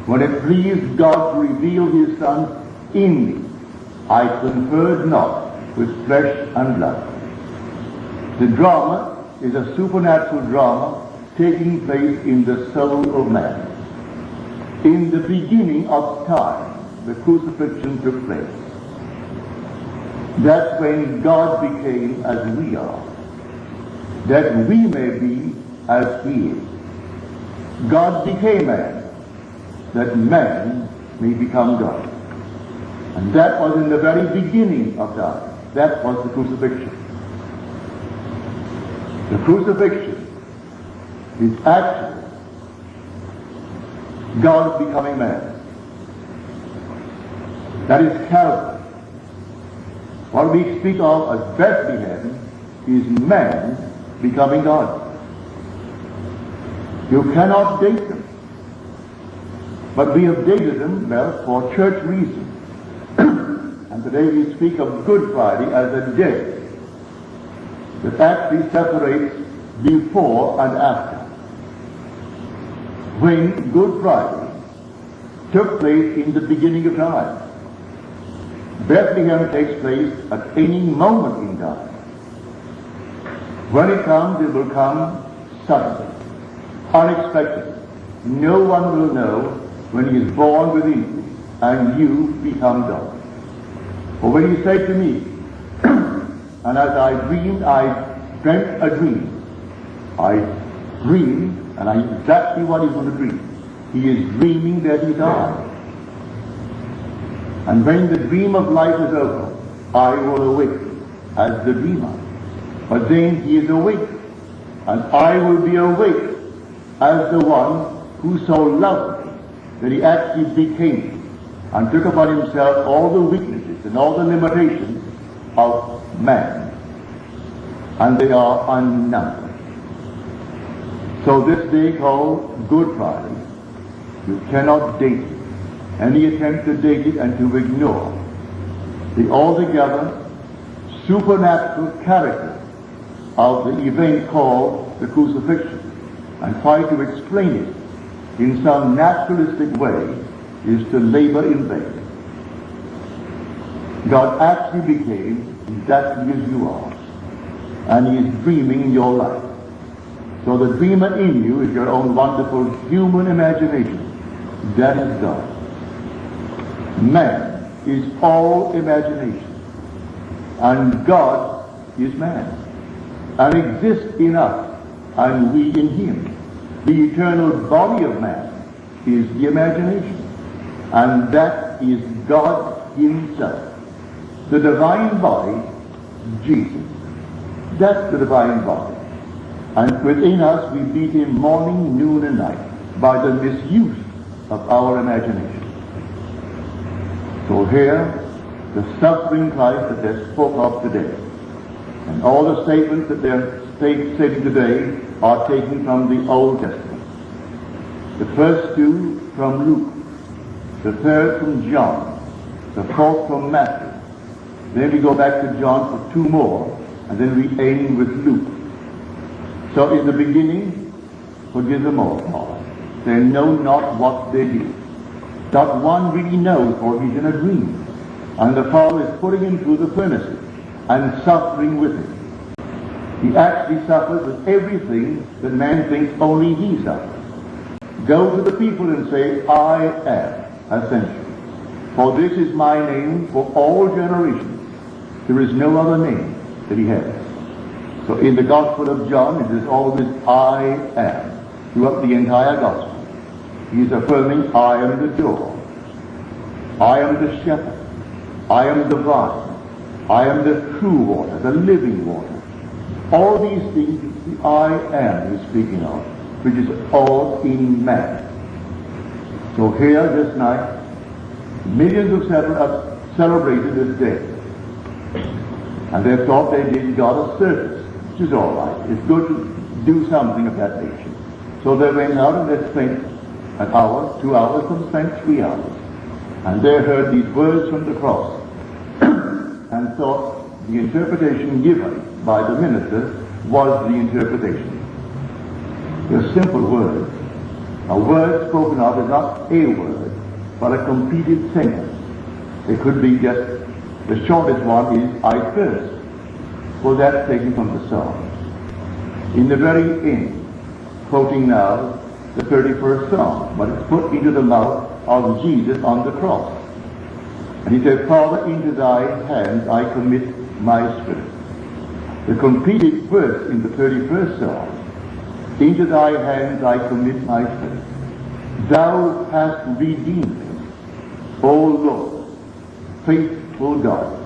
when it pleased God to reveal his Son in me, I conferred not with flesh and blood. The drama is a supernatural drama taking place in the soul of man. In the beginning of time, the crucifixion took place. That's when God became as we are, that we may be as he is. God became man, that man may become God. And that was in the very beginning of time. That was the crucifixion. The crucifixion is actually God becoming man. That is Calvary. What we speak of as Bethlehem is man becoming God. You cannot date them. But we have dated them, well, for church reasons. And today we speak of Good Friday as a day that actually separates before and after. When Good Friday took place in the beginning of time, Bethlehem takes place at any moment in time. When it comes, it will come suddenly, unexpectedly. No one will know when he is born within you and you become God. For when he said to me, and as I dreamed, I dreamt a dream. I dreamed, and I knew exactly what he's going to dream. He is dreaming that he died. And when the dream of life is over, I will awake as the dreamer. But then he is awake, and I will be awake as the one who so loved me that he actually became and took upon himself all the weaknesses and all the limitations of man. And they are unnumbered. So this day called Good Friday, you cannot date it. Any attempt to date it and to ignore the altogether supernatural character of the event called the crucifixion and try to explain it in some naturalistic way is to labor in vain. God actually became exactly as you are, and he is dreaming in your life. So the dreamer in you is your own wonderful human imagination. That is God. Man is all imagination, and God is man, and exists in us, and we in him. The eternal body of man is the imagination, and that is God himself. The divine body, Jesus, that's the divine body. And within us we beat him morning, noon, and night by the misuse of our imagination. So here, the suffering Christ that they spoke of today, and all the statements that they're stating today are taken from the Old Testament. The first two from Luke, the third from John, the fourth from Matthew. Then we go back to John for two more, and then we end with Luke. So in the beginning, forgive them all, Father. They know not what they do. Not one really knows, for he's in a dream. And the Father is putting him through the furnaces and suffering with him. He actually suffers with everything that man thinks only he suffers. Go to the people and say, I am, essentially. For this is my name for all generations. There is no other name that he has. So in the Gospel of John, it is always I am, throughout the entire Gospel. He is affirming, I am the door. I am the shepherd. I am the vine. I am the true water, the living water. All these things the I am is speaking of, which is all in man. So here this night, millions have celebrated this day. And they thought they did God a service, which is all right. It's good to do something of that nature. So they went out and they spent an hour, 2 hours, some spent 3 hours. And they heard these words from the cross and thought the interpretation given by the minister was the interpretation. They're simple words, A word spoken of is not a word, but a completed sentence. It could be just, the shortest one is, I first. Well, that's taken from the Psalms. In the very end, quoting now the 31st Psalm, but it's put into the mouth of Jesus on the cross. And he said, Father, into thy hands I commit my spirit. The completed verse in the 31st Psalm, into thy hands I commit my spirit. Thou hast redeemed me, O Lord, faithful God.